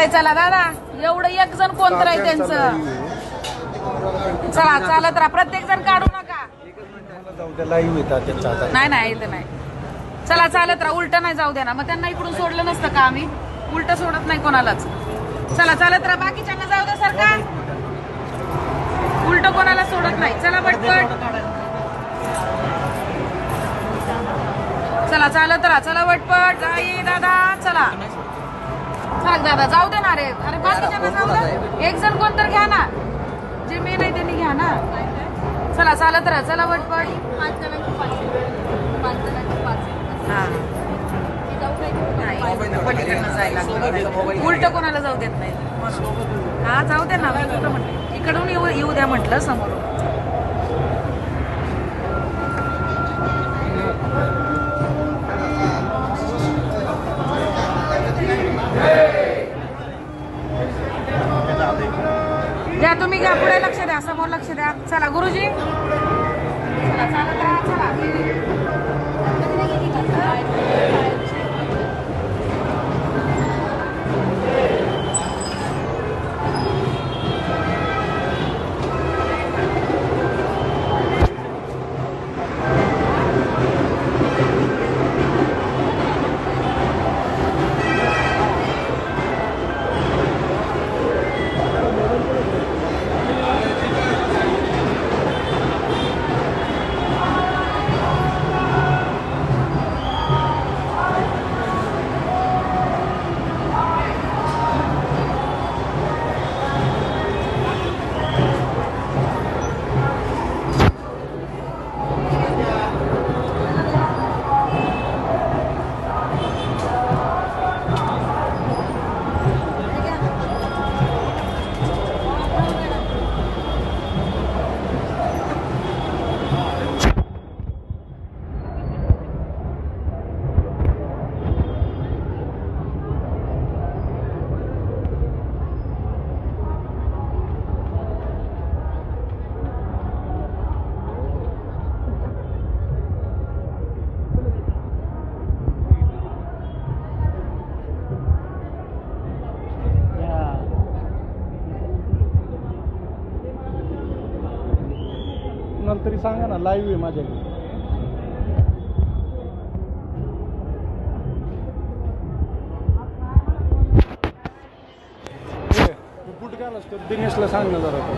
आहे. चला दादा, एवढं एक जण कोणतं आहे त्यांचं. चला चालत राहा, प्रत्येक जण काढू नका. नाही नाही इथं नाही. चला चालत राहा, उलट नाही जाऊ द्या ना. मग त्यांना इकडून सोडलं नसतं का आम्ही? उलट सोडत नाही कोणालाच. चला चालत राहा, बाकीच्यांना जाऊ द्या सारखा. उलट कोणाला सोडत नाही. चला पटपट, चला चालत राहा. चला पटपट जाई दादा. चला चला दादा, जाऊ दे ना रे. अरे बाकीच्यांना जाऊ दे, एक जण कोणतर घ्या ना. जे मेन आहे त्यांनी घ्या ना. चला चालत राहा. चला पटपट. पलीकडनं जायला उलट कोणाला जाऊ देत नाही. हा जाऊ दे ना. मी कुठं म्हटलं, इकडून येऊ द्या म्हटलं समोरून. द्या तुम्ही, घ्या पुढे लक्ष द्या, समोर लक्ष द्या. चला गुरुजी, चला चालत राहा. चला तरी सांगा ना, लाईव्ह आहे माझ्याकडे. कुठं काय नसतं, दिनेशला सांग ना जरा.